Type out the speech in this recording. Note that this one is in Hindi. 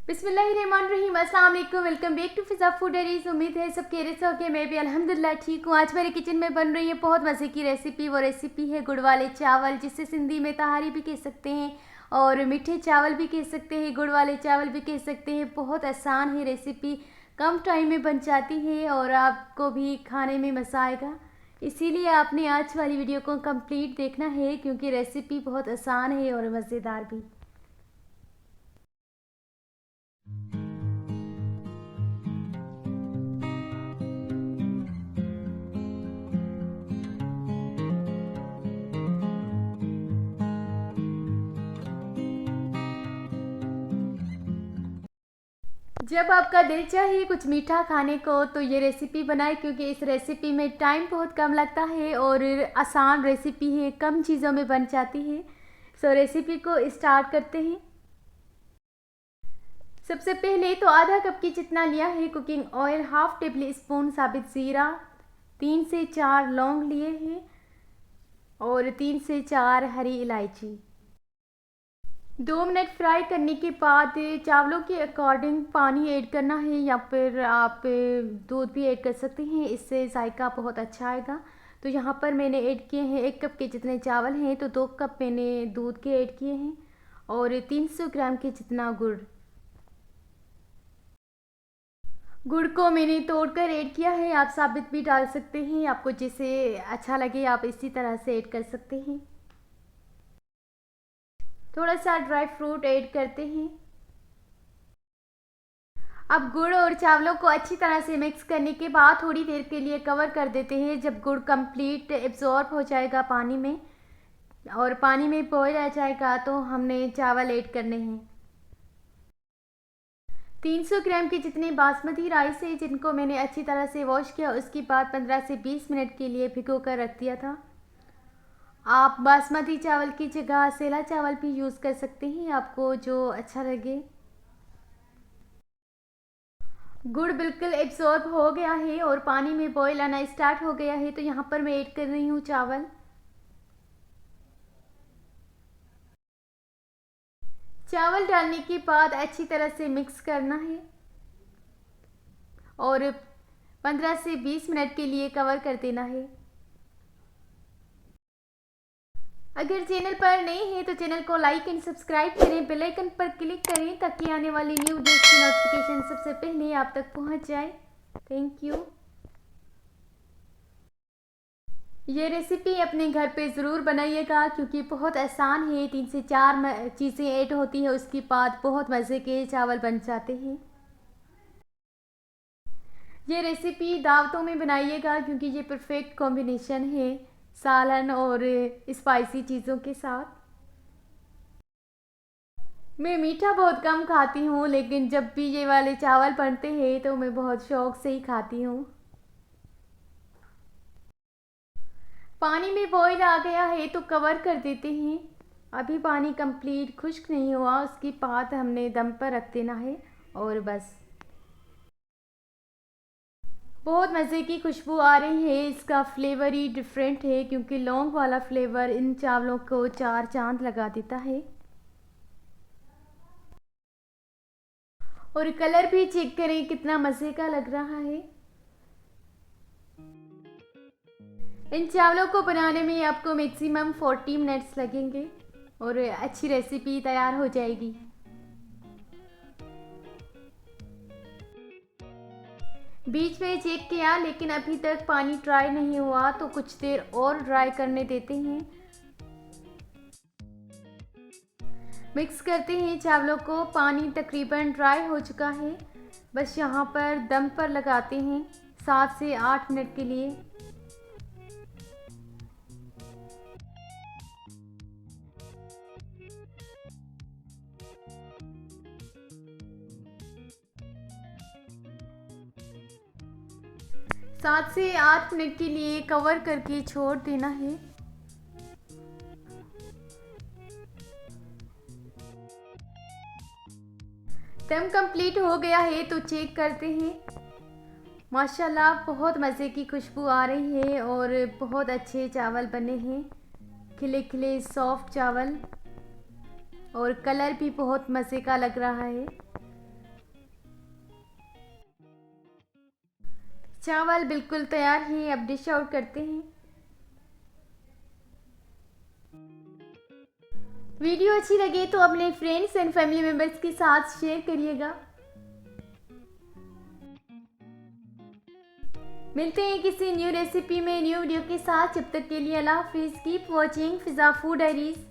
बिस्मिल्लाहिर्रहमानिर्रहीम, अस्सलाम वालेकुम। Welcome back to Fiza food diaries. उम्मीद है सब खैरियत से होंगे। मैं भी अल्हम्दुलिल्लाह ठीक हूँ। आज मेरे किचन में बन रही है बहुत मज़े की रेसिपी। वो रेसिपी है गुड़ वाले चावल, जिसे सिंधी में तहारी भी कह सकते हैं और मीठे चावल भी कह सकते हैं, गुड़ वाले चावल भी कह सकते हैं। बहुत आसान है रेसिपी, कम टाइम में बन जाती है और आपको भी खाने में मज़ा आएगा। इसीलिए आपने आज वाली वीडियो को कंप्लीट देखना है, क्योंकि रेसिपी बहुत आसान है और मज़ेदार भी। जब आपका दिल चाहे कुछ मीठा खाने को तो ये रेसिपी बनाएं, क्योंकि इस रेसिपी में टाइम बहुत कम लगता है और आसान रेसिपी है, कम चीज़ों में बन जाती है। सो रेसिपी को स्टार्ट करते हैं। सबसे पहले तो आधा कप की जितना लिया है cooking oil, half table spoon साबित ज़ीरा, 3 से 4 लौंग लिए हैं और 3 से 4 हरी इलायची। 2 मिनट फ्राई करने के बाद चावलों के अकॉर्डिंग पानी ऐड करना है, या फिर आप दूध भी ऐड कर सकते हैं, इससे जायका बहुत अच्छा आएगा। तो यहाँ पर मैंने ऐड किए हैं 1 कप के जितने चावल हैं तो 2 कप मैंने दूध के ऐड किए हैं और 300 ग्राम के जितना गुड़। गुड़ को मैंने तोड़कर ऐड किया है, आप साबित भी डाल सकते हैं, आपको जैसे अच्छा लगे आप इसी तरह से ऐड कर सकते हैं। थोड़ा सा ड्राई फ्रूट ऐड करते हैं। अब गुड़ और चावलों को अच्छी तरह से मिक्स करने के बाद थोड़ी देर के लिए कवर कर देते हैं। जब गुड़ कंप्लीट एब्जॉर्ब हो जाएगा पानी में और पानी में बॉयल आ जाएगा तो हमने चावल ऐड करने हैं। 300 ग्राम के जितने बासमती राइस है, जिनको मैंने अच्छी तरह से वॉश किया, उसके बाद 15 से 20 मिनट के लिए भिगो कर रख दिया था। आप बासमती चावल की जगह सेला चावल भी यूज़ कर सकते हैं, आपको जो अच्छा लगे। गुड़ बिल्कुल एब्जॉर्ब हो गया है और पानी में बॉयल आना स्टार्ट हो गया है, तो यहाँ पर मैं ऐड कर रही हूँ चावल। चावल डालने के बाद अच्छी तरह से मिक्स करना है और 15 से 20 मिनट के लिए कवर कर देना है। अगर चैनल पर नए हैं तो चैनल को लाइक एंड सब्सक्राइब करें, बेल आइकन पर क्लिक करें ताकि आने वाली न्यू वीडियोस की नोटिफिकेशन सबसे पहले आप तक पहुंच जाए। Thank you. ये रेसिपी अपने घर पे ज़रूर बनाइएगा, क्योंकि बहुत आसान है। 3 से 4 चीज़ें ऐड होती है, उसके बाद बहुत मज़े के चावल बन जाते हैं। ये रेसिपी दावतों में बनाइएगा, क्योंकि ये परफेक्ट कॉम्बिनेशन है सालन और स्पाइसी चीज़ों के साथ। मैं मीठा बहुत कम खाती हूँ, लेकिन जब भी ये वाले चावल बनते हैं तो मैं बहुत शौक़ से ही खाती हूँ। पानी में बॉईल आ गया है तो कवर कर देते हैं। अभी पानी कंप्लीट खुश्क नहीं हुआ, उसके बाद हमने दम पर रख देना है और बस। बहुत मज़े की खुशबू आ रही है, इसका फ्लेवर ही डिफरेंट है, क्योंकि लौंग वाला फ्लेवर इन चावलों को 4 चांद लगा देता है। और कलर भी चेक करें कितना मज़े का लग रहा है। इन चावलों को बनाने में आपको मैक्सिमम 40 मिनट्स लगेंगे और अच्छी रेसिपी तैयार हो जाएगी। बीच में चेक किया, लेकिन अभी तक पानी ड्राई नहीं हुआ, तो कुछ देर और ड्राई करने देते हैं। मिक्स करते हैं चावलों को। पानी तकरीबन ड्राई हो चुका है, बस यहाँ पर दम पर लगाते हैं 7 से 8 मिनट के लिए। सात से 8 मिनट के लिए कवर करके छोड़ देना है। दम कंप्लीट हो गया है तो चेक करते हैं। माशाल्लाह बहुत मज़े की खुशबू आ रही है और बहुत अच्छे चावल बने हैं, खिले खिले सॉफ्ट चावल, और कलर भी बहुत मज़े का लग रहा है। चावल बिल्कुल तैयार है, अब डिश आउट करते हैं। वीडियो अच्छी लगे तो अपने फ्रेंड्स एंड फैमिली मेम्बर्स के साथ शेयर करिएगा। मिलते हैं किसी न्यू रेसिपी में, न्यू वीडियो के साथ। जब तक के लिए अल्लाह हाफिज़। कीप वॉचिंग फिज़ा फूड डायरीज।